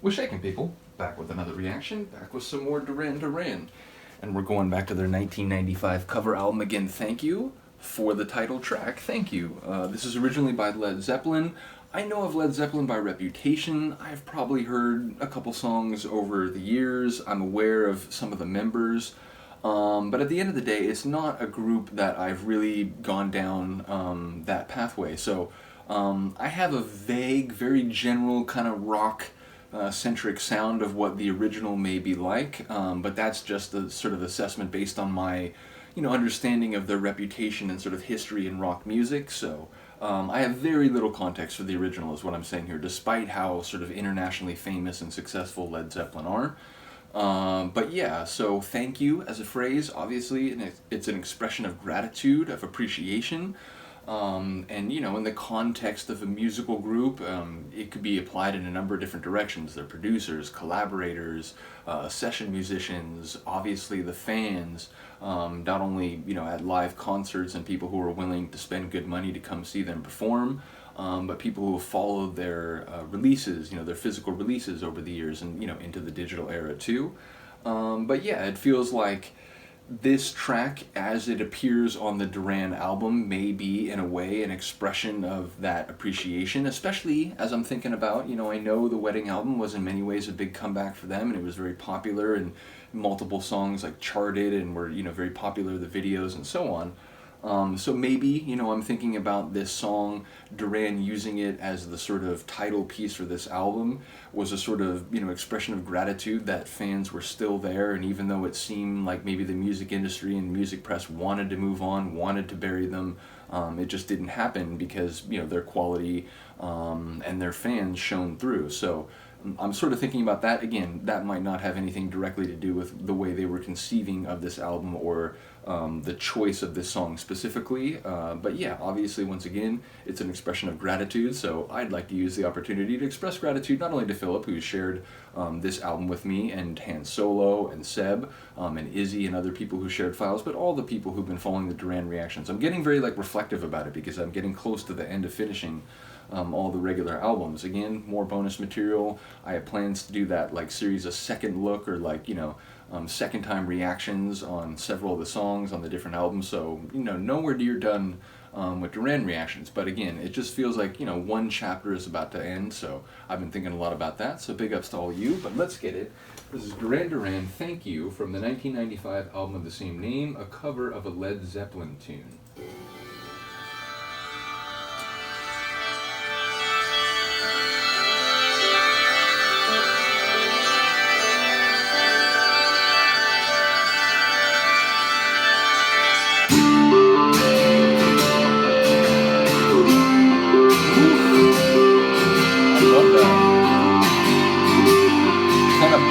We're shaking people. Back with another reaction, back with some more Duran Duran. And we're going back to their 1995 cover album again, Thank You, for the title track, Thank You. This is originally by Led Zeppelin. I know of Led Zeppelin by reputation. I've probably heard a couple songs over the years. I'm aware of some of the members. But at the end of the day, it's not a group that I've really gone down that pathway. So I have a vague, very general kind of rock centric sound of what the original may be like, but that's just a sort of assessment based on my, understanding of their reputation and sort of history in rock music. So I have very little context for the original, is what I'm saying here, despite how sort of internationally famous and successful Led Zeppelin are. But yeah, so thank you as a phrase, obviously, it's an expression of gratitude, of appreciation. And in the context of a musical group, it could be applied in a number of different directions. They're producers, collaborators, session musicians, obviously the fans, not only at live concerts and people who are willing to spend good money to come see them perform, but people who have followed their releases, their physical releases over the years and into the digital era too. But yeah, it feels like this track, as it appears on the Duran album, may be, in a way, an expression of that appreciation, especially as I'm thinking about, I know the Wedding album was in many ways a big comeback for them, and it was very popular, and multiple songs like charted and were, very popular, the videos and so on. So maybe, I'm thinking about this song, Duran using it as the sort of title piece for this album was a sort of, expression of gratitude that fans were still there, and even though it seemed like maybe the music industry and music press wanted to move on, wanted to bury them, it just didn't happen because, their quality and their fans shone through. So I'm sort of thinking about that. Again, that might not have anything directly to do with the way they were conceiving of this album or the choice of this song specifically. But yeah, obviously, once again, it's an expression of gratitude, so I'd like to use the opportunity to express gratitude not only to Philip, who shared this album with me, and Han Solo, and Seb, and Izzy, and other people who shared files, but all the people who've been following the Duran reactions. I'm getting very reflective about it because I'm getting close to the end of finishing all the regular albums. Again, more bonus material. I have plans to do that series of second look or second time reactions on several of the songs on the different albums. So nowhere near done with Duran reactions. But again, it just feels like one chapter is about to end. So I've been thinking a lot about that. So big ups to all you. But let's get it. This is Duran Duran, Thank You, from the 1995 album of the same name, a cover of a Led Zeppelin tune.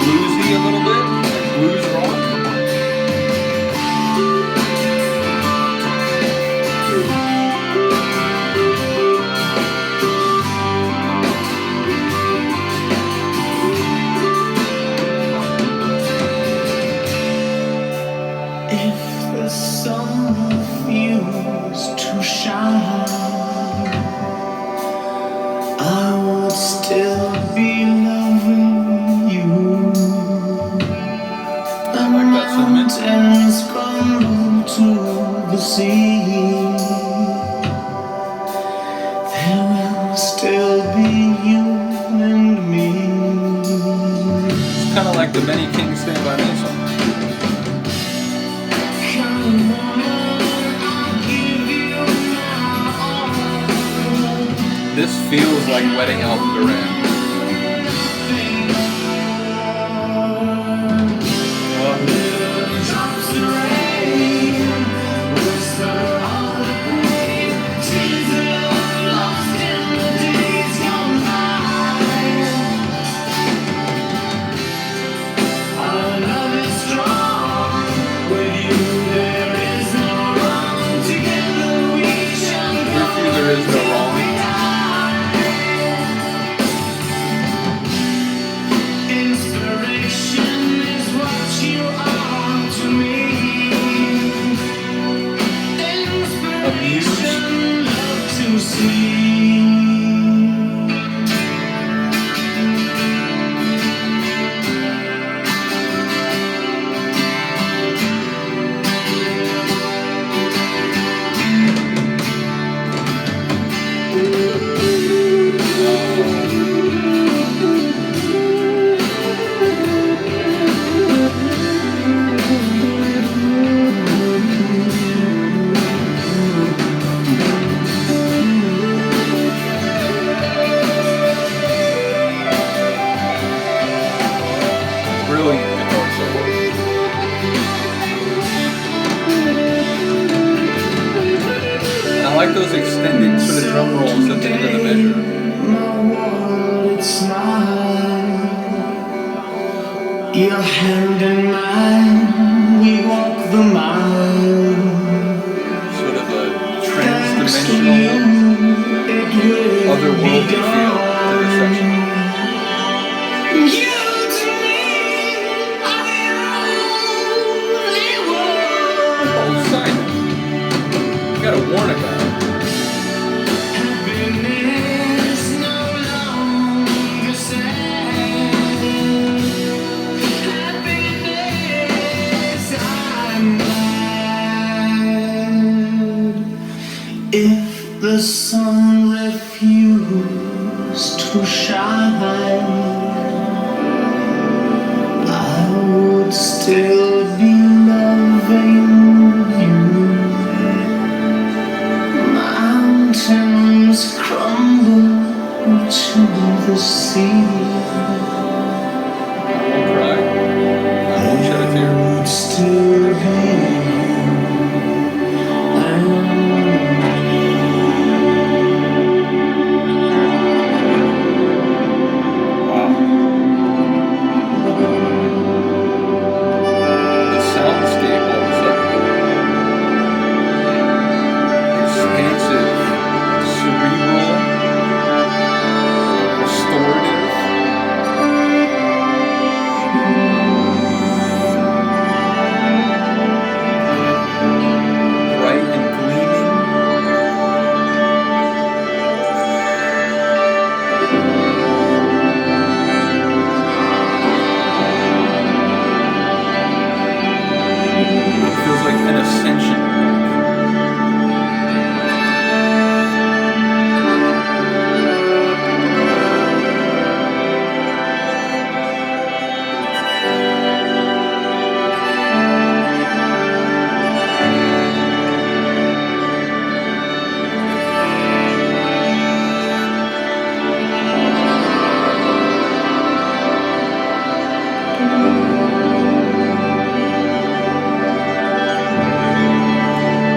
Bluesy a little bit, blues rock. If the sun refused to shine, I would still be loving you. The mountains crumble to the sea. There will still be you and me. It's kind of like the Benny King Stand By Me song. This feels like Wedding album Duran. There is no wrong. Your hand in mine, we walk the mile. Sort of a Thanks to trans-dimensional, you, it will otherworldly be feel to this section. You to me are the only one. Oh, Simon, you gotta warn a guy. Happiness no longer sad. Happiness, I'm glad. If the sun refused to shine, I would still be loving you. Mountains crumble to the sea. I won't cry. I won't shed a tear. I would still be Wow. The soundscape all of a sudden. Expansive, cerebral, restorative. Bright and gleaming. Feels like an ascension.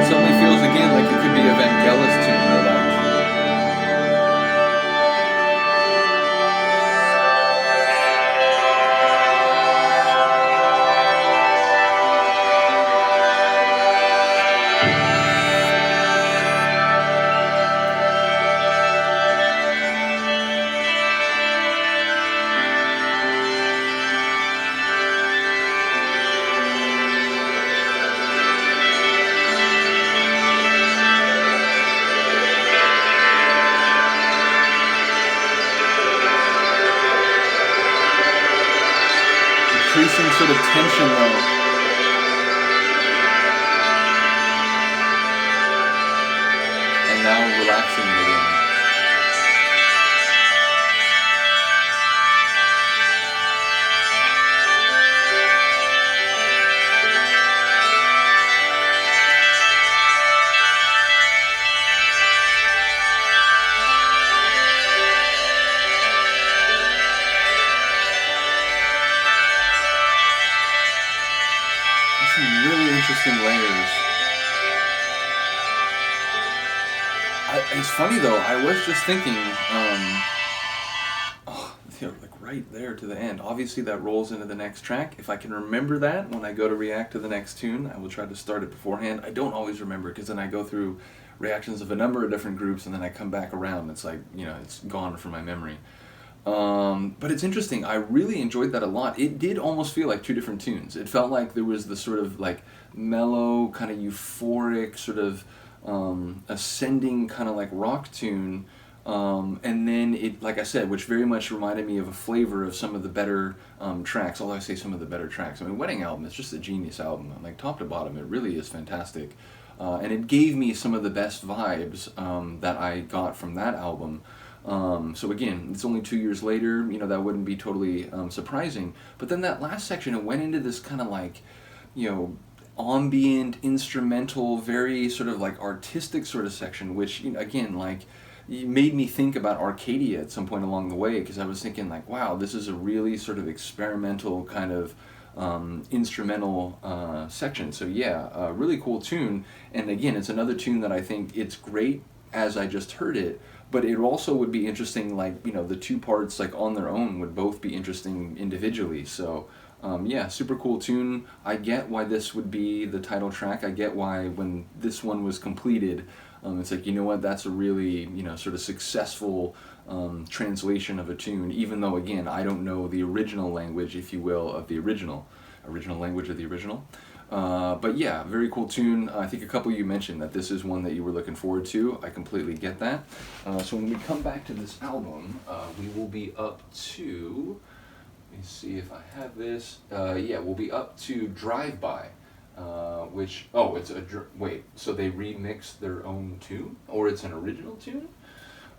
Suddenly feels again like it could be a Vangelis tune or like increasing sort of tension though. And now relaxing again. Some really interesting layers. It's funny though, I was just thinking, like right there to the end. Obviously that rolls into the next track. If I can remember that when I go to react to the next tune, I will try to start it beforehand. I don't always remember because then I go through reactions of a number of different groups and then I come back around. It's like, it's gone from my memory. But it's interesting. I really enjoyed that a lot. It did almost feel like two different tunes. It felt like there was the sort of like mellow, kind of euphoric, sort of ascending kind of like rock tune. And then it, like I said, which very much reminded me of a flavor of some of the better tracks. Although I say some of the better tracks. I mean, Wedding Album is just a genius album. Like top to bottom, it really is fantastic. And it gave me some of the best vibes that I got from that album. So again, it's only 2 years later, that wouldn't be totally surprising. But then that last section, it went into this kind of like, ambient, instrumental, very sort of like artistic sort of section, which, again, like, it made me think about Arcadia at some point along the way, because I was thinking like, wow, this is a really sort of experimental kind of instrumental section. So yeah, a really cool tune. And again, it's another tune that I think it's great as I just heard it, but it also would be interesting, like, you know, the two parts, like, on their own would both be interesting individually. So, yeah, super cool tune. I get why this would be the title track. I get why when this one was completed, it's like, you know what, that's a really, you know, sort of successful translation of a tune, even though, again, I don't know the original language, if you will, of the original language of the original. But yeah, very cool tune. I think a couple of you mentioned that this is one that you were looking forward to. I completely get that. So when we come back to this album, we will be up to, let me see if I have this. Yeah, we'll be up to Drive By, which, oh, it's a, wait, so they remixed their own tune? Or it's an original tune?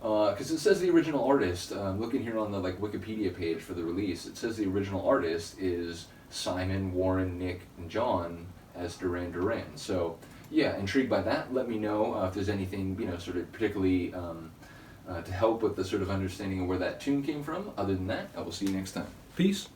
Because it says the original artist, looking here on the like Wikipedia page for the release, it says the original artist is Simon, Warren, Nick, and John as Duran Duran. So, yeah, intrigued by that. Let me know if there's anything, you know, sort of particularly to help with the sort of understanding of where that tune came from. Other than that, I will see you next time. Peace.